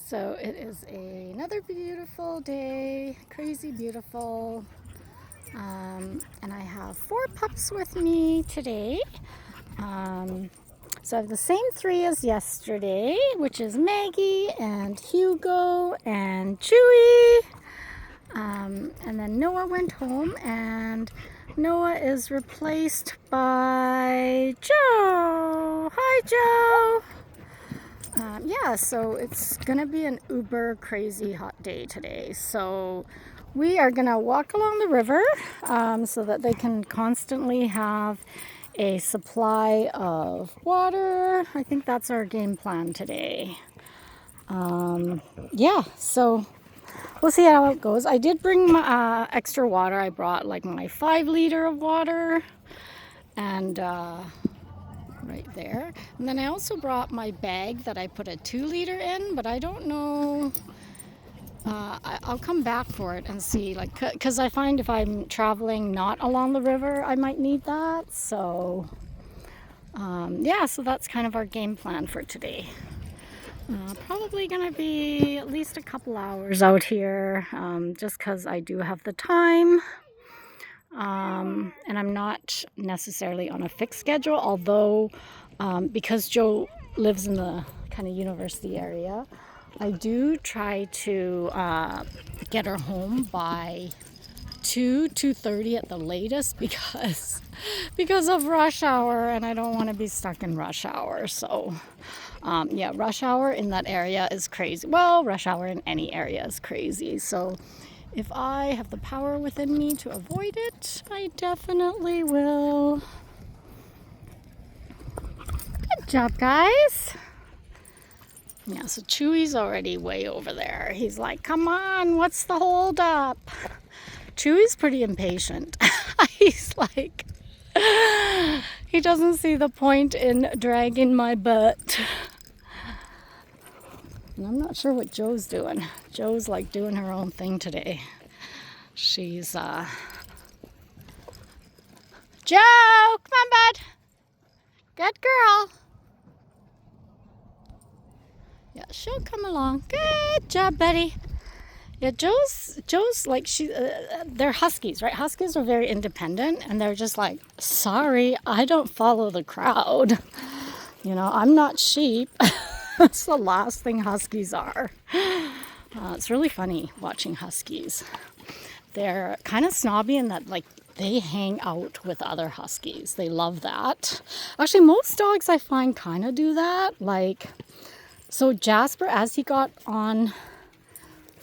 So it is another beautiful day, crazy beautiful. And I have 4 pups with me today. So I have the same 3 as yesterday, which is Maggie and Hugo and Chewy. And then Noah went home, and Noah is replaced by Joe. Hi, Joe. Yeah, so it's gonna be an uber crazy hot day today. So we are gonna walk along the river so that they can constantly have a supply of water. I think that's our game plan today. Yeah, so we'll see how it goes. I did bring my extra water. I brought like my 5 liter of water and right there. And then I also brought my bag that I put a 2 liter in, but I don't know. I'll come back for it and see, like, because I find if I'm traveling not along the river, I might need that. So, yeah, so that's kind of our game plan for today. Probably gonna be at least a couple hours out here, just because I do have the time. And I'm not necessarily on a fixed schedule, although because Joe lives in the kind of university area, I do try to get her home by 2:30 at the latest because of rush hour, and I don't want to be stuck in rush hour. So yeah, rush hour in that area is crazy. Well, rush hour in any area is crazy. So if I have the power within me to avoid it, I definitely will. Good job, guys. Yeah, so Chewy's already way over there. He's like, come on, what's the hold up? Chewy's pretty impatient. He's like, he doesn't see the point in dragging my butt. And I'm not sure what Joe's doing. Joe's like doing her own thing today. She's, Joe, come on, bud. Good girl. Yeah, she'll come along. Good job, buddy. Yeah, Joe's like, they're huskies, right? Huskies are very independent, and they're just like, sorry, I don't follow the crowd. You know, I'm not sheep. That's the last thing huskies are. It's really funny watching huskies. They're kind of snobby in that, like, they hang out with other huskies. They love that. Actually, most dogs I find kind of do that. Like, so Jasper, as he got on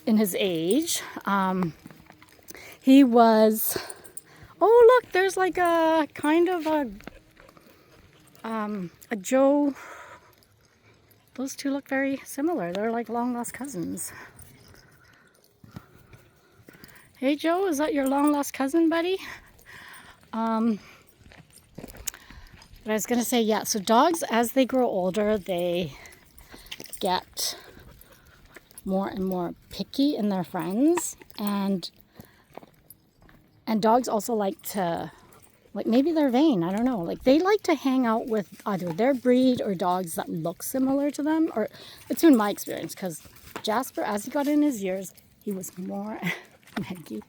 in his age, he was, oh look, there's like a kind of a Joe. Those two look very similar. They're like long lost cousins. Hey Joe, is that your long lost cousin, buddy? But I was gonna say, yeah, so dogs, as they grow older, they get more and more picky in their friends, and dogs also like to, like, maybe they're vain, I don't know, like they like to hang out with either their breed or dogs that look similar to them. Or it's been my experience, because Jasper, as he got in his years, he was more Maggie,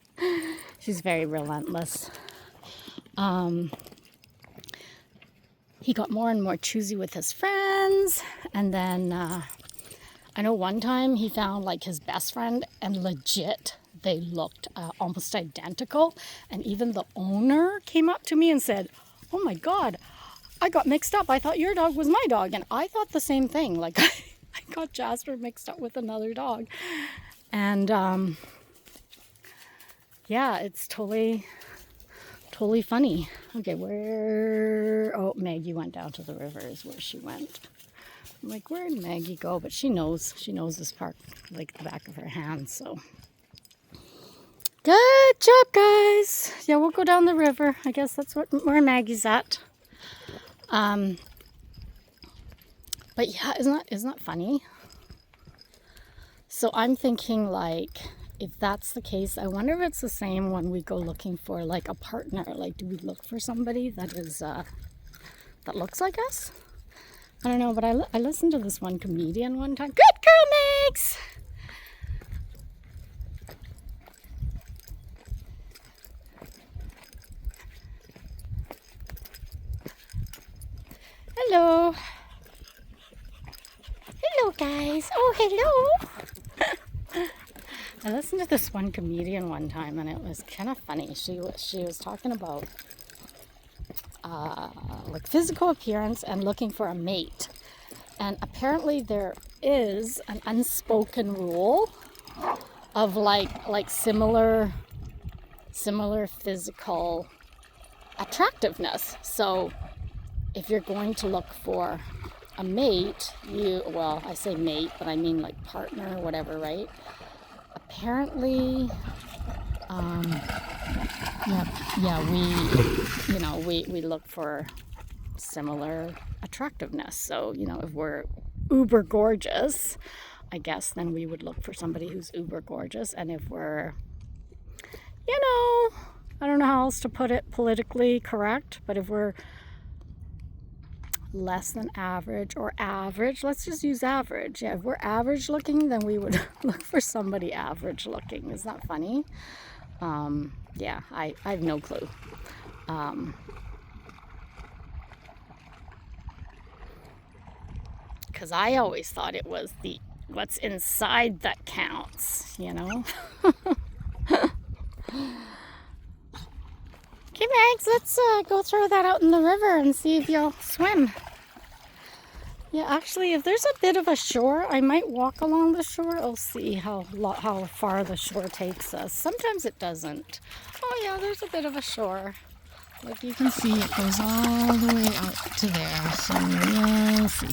she's very relentless. He got more and more choosy with his friends, and then I know one time he found like his best friend, and legit they looked almost identical, and even the owner came up to me and said, oh my god, I got mixed up, I thought your dog was my dog. And I thought the same thing, like I got Jasper mixed up with another dog. And yeah, it's totally funny. Okay, oh, Maggie went down to the river is where she went. I'm like, where did Maggie go? But she knows this park like the back of her hand. So good job, guys. Yeah, we'll go down the river. I guess that's where Maggie's at. But yeah, isn't that funny? So I'm thinking, like, if that's the case, I wonder if it's the same when we go looking for like a partner. Like, do we look for somebody that is that looks like us? I don't know, but I listened to this one comedian one time. Good girl, Meg! Megs! Hello. Hello, guys. Oh, hello. I listened to this one comedian one time, and it was kind of funny. She was talking about like physical appearance and looking for a mate. And apparently there is an unspoken rule of like similar physical attractiveness. So if you're going to look for a mate, well, I say mate, but I mean like partner or whatever, right? Apparently, we look for similar attractiveness. So, if we're uber gorgeous, I guess then we would look for somebody who's uber gorgeous. And if we're, I don't know how else to put it politically correct, but if we're less than average or average, let's just use average. Yeah, if we're average looking, then we would look for somebody average looking. Isn't that funny? I have no clue. Because I always thought it was what's inside that counts, Okay, Mags, let's go throw that out in the river and see if you'll swim. Yeah, actually, if there's a bit of a shore, I might walk along the shore. I'll see how far the shore takes us. Sometimes it doesn't. Oh yeah, there's a bit of a shore. Like you can see, it goes all the way out to there. So we'll see.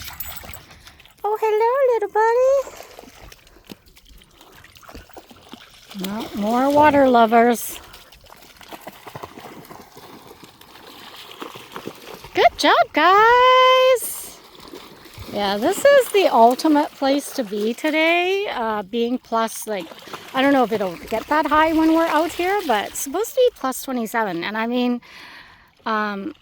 Oh, hello, little buddy. No, more water lovers. Good job, guys. Yeah, this is the ultimate place to be today. Being plus, I don't know if it'll get that high when we're out here, but it's supposed to be plus 27. And I mean, from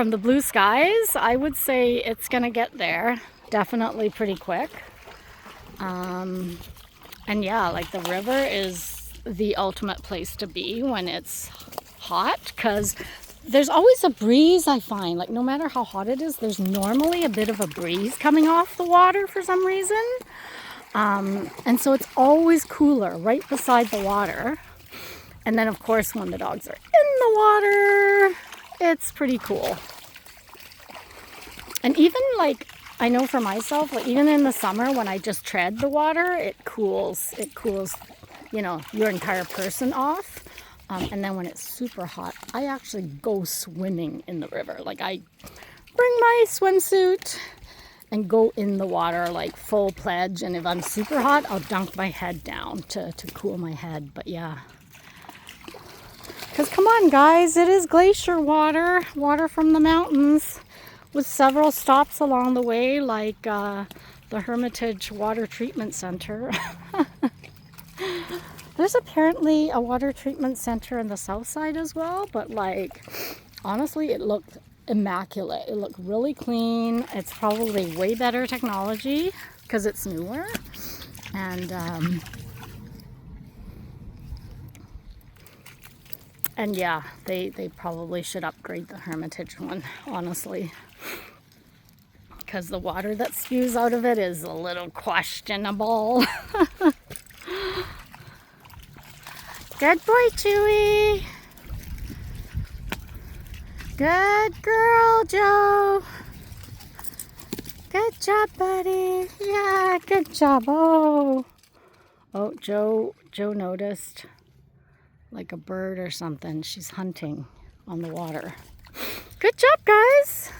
the blue skies, I would say it's gonna get there definitely pretty quick. And yeah, the river is the ultimate place to be when it's hot, because there's always a breeze, I find. No matter how hot it is, there's normally a bit of a breeze coming off the water for some reason. And so it's always cooler right beside the water. And then, of course, when the dogs are in the water, it's pretty cool. And even, I know for myself, even in the summer when I just tread the water, it cools, your entire person off. And then when it's super hot, I actually go swimming in the river. I bring my swimsuit and go in the water, full pledge. And if I'm super hot, I'll dunk my head down to cool my head. But yeah. Because come on, guys, it is glacier water from the mountains, with several stops along the way, like the Hermitage Water Treatment Center. There's apparently a water treatment center in the south side as well, but honestly, it looked immaculate. It looked really clean. It's probably way better technology because it's newer. And yeah, they probably should upgrade the Hermitage one, honestly. Because the water that spews out of it is a little questionable. Good boy, Chewy. Good girl, Joe. Good job, buddy. Yeah, good job. Oh, Joe noticed a bird or something. She's hunting on the water. Good job, guys.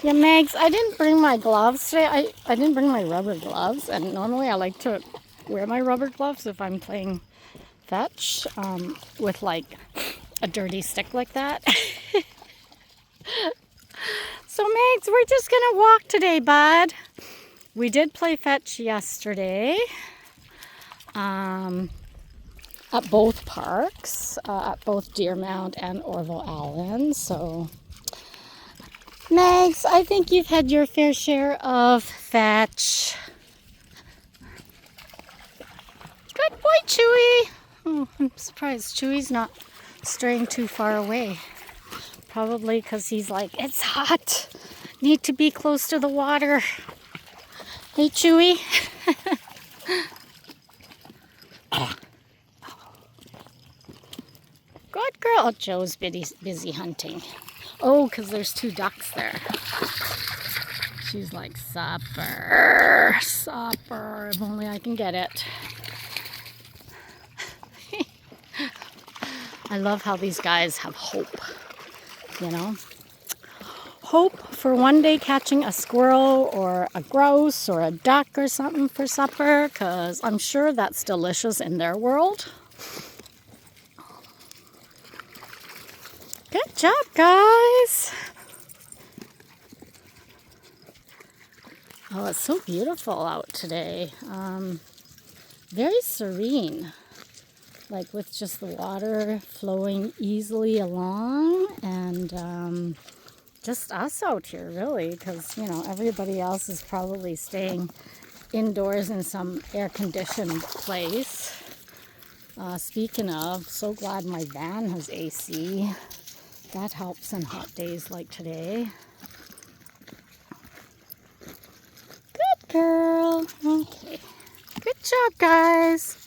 Yeah, Megs, I didn't bring my gloves today. I didn't bring my rubber gloves, and normally I like to wear my rubber gloves if I'm playing fetch with a dirty stick like that. So Megs, we're just gonna walk today, bud. We did play fetch yesterday. at both parks, at both Deermount and Orville Allen. So, Mags, I think you've had your fair share of fetch. Good boy, Chewy. Oh, I'm surprised Chewy's not straying too far away. Probably because he's like, it's hot. Need to be close to the water. Hey, Chewy. Good girl. Oh, Joe's busy hunting. Oh, because there's 2 ducks there. She's like, supper, supper. If only I can get it. I love how these guys have hope, you know? Hope for one day catching a squirrel or a grouse or a duck or something for supper, because I'm sure that's delicious in their world. Good job, guys. Oh, it's so beautiful out today. Very serene, like with just the water flowing easily along, and just us out here, really, because, you know, everybody else is probably staying indoors in some air-conditioned place. Speaking of, so glad my van has AC. That helps on hot days like today. Good girl. Okay. Good job, guys.